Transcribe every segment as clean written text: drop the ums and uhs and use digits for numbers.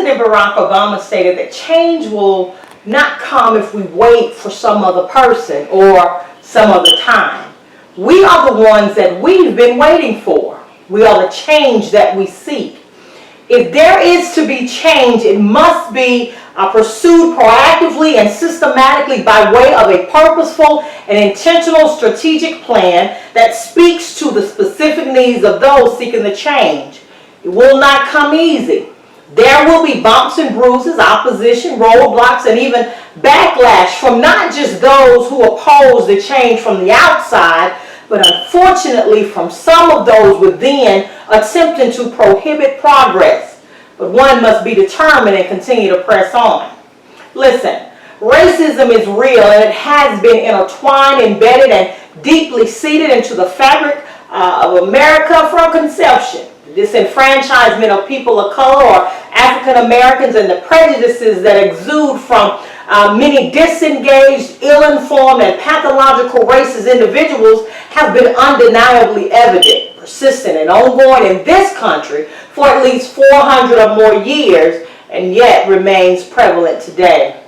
President Barack Obama stated that change will not come if we wait for some other person or some other time. We are the ones that we've been waiting for. We are the change that we seek. If there is to be change, it must be pursued proactively and systematically by way of a purposeful and intentional strategic plan that speaks to the specific needs of those seeking the change. It will not come easy. There will be bumps and bruises, opposition, roadblocks, and even backlash from not just those who oppose the change from the outside, but unfortunately from some of those within attempting to prohibit progress. But one must be determined and continue to press on. Listen, racism is real and it has been intertwined, embedded, and deeply seated into the fabric of America from conception. Disenfranchisement of people of color or African Americans and the prejudices that exude from many disengaged, ill-informed, and pathological racist individuals have been undeniably evident, persistent, and ongoing in this country for at least 400 or more years, and yet remains prevalent today.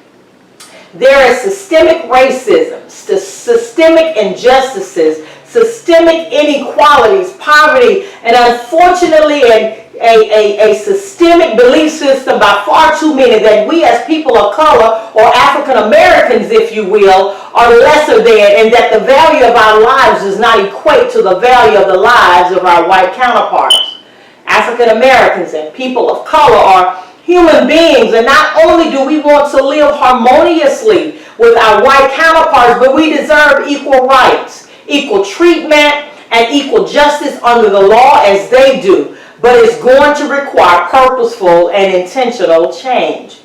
There is systemic racism, systemic injustices, systemic inequalities, poverty, and unfortunately a systemic belief system by far too many that we as people of color, or African Americans if you will, are lesser than, and that the value of our lives does not equate to the value of the lives of our white counterparts. African Americans and people of color are human beings, and not only do we want to live harmoniously with our white counterparts, but we deserve equal rights, equal treatment, and equal justice under the law as they do. But it's going to require purposeful and intentional change.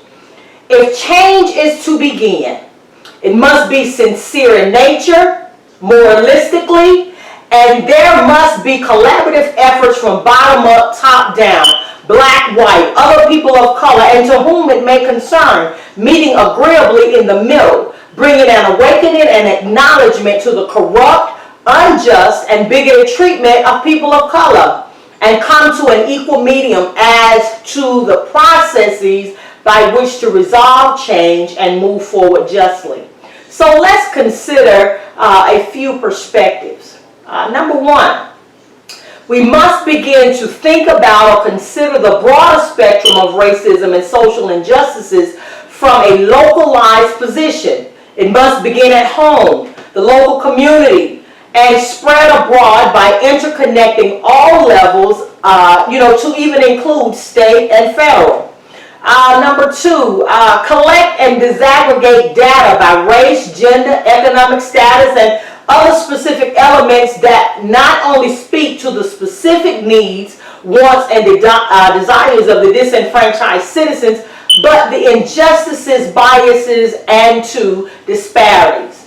If change is to begin, it must be sincere in nature, moralistically, and there must be collaborative efforts from bottom up, top down, black, white, other people of color, and to whom it may concern, meeting agreeably in the middle, bringing an awakening and acknowledgement to the corrupt, unjust, and bigoted treatment of people of color, and come to an equal medium as to the processes by which to resolve change and move forward justly. So let's consider a few perspectives. Number one, we must begin to think about or consider the broader spectrum of racism and social injustices from a localized position. It must begin at home, the local community, and spread abroad by interconnecting all levels, to even include state and federal. Number two, collect and disaggregate data by race, gender, economic status, and other specific elements that not only speak to the specific needs, wants, and desires of the disenfranchised citizens, but the injustices, biases, and to disparities.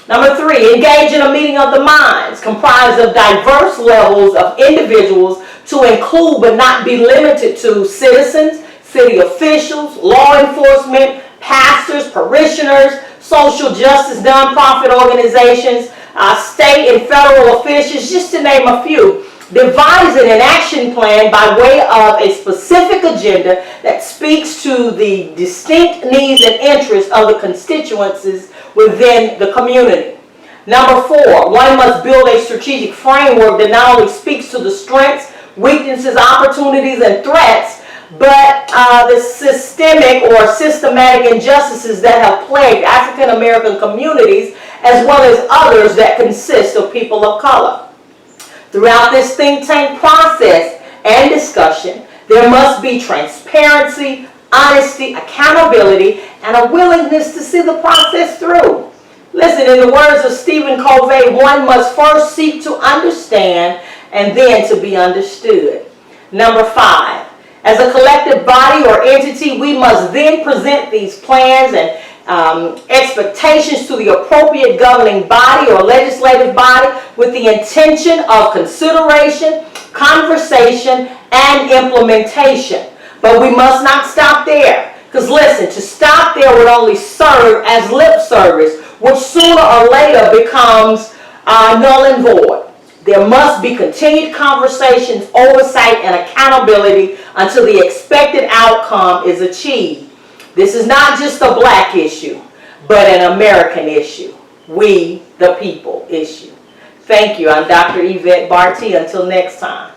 Number three, engage in a meeting of the minds comprised of diverse levels of individuals to include but not be limited to citizens, city officials, law enforcement, pastors, parishioners, social justice nonprofit organizations, state and federal officials, just to name a few. Devising an action plan by way of a specific agenda that speaks to the distinct needs and interests of the constituencies within the community. Number four, one must build a strategic framework that not only speaks to the strengths, weaknesses, opportunities, and threats, but the systemic or systematic injustices that have plagued African American communities, as well as others that consist of people of color. Throughout this think tank process and discussion, there must be transparency, honesty, accountability, and a willingness to see the process through. Listen, in the words of Stephen Covey, one must first seek to understand and then to be understood. Number five, as a collective body or entity, we must then present these plans and expectations to the appropriate governing body or legislative body with the intention of consideration, conversation, and implementation. But we must not stop there. Because listen, to stop there would only serve as lip service, which sooner or later becomes null and void. There must be continued conversations, oversight, and accountability until the expected outcome is achieved. This is not just a black issue, but an American issue. We, the people issue. Thank you. I'm Dr. Yvette Barty. Until next time.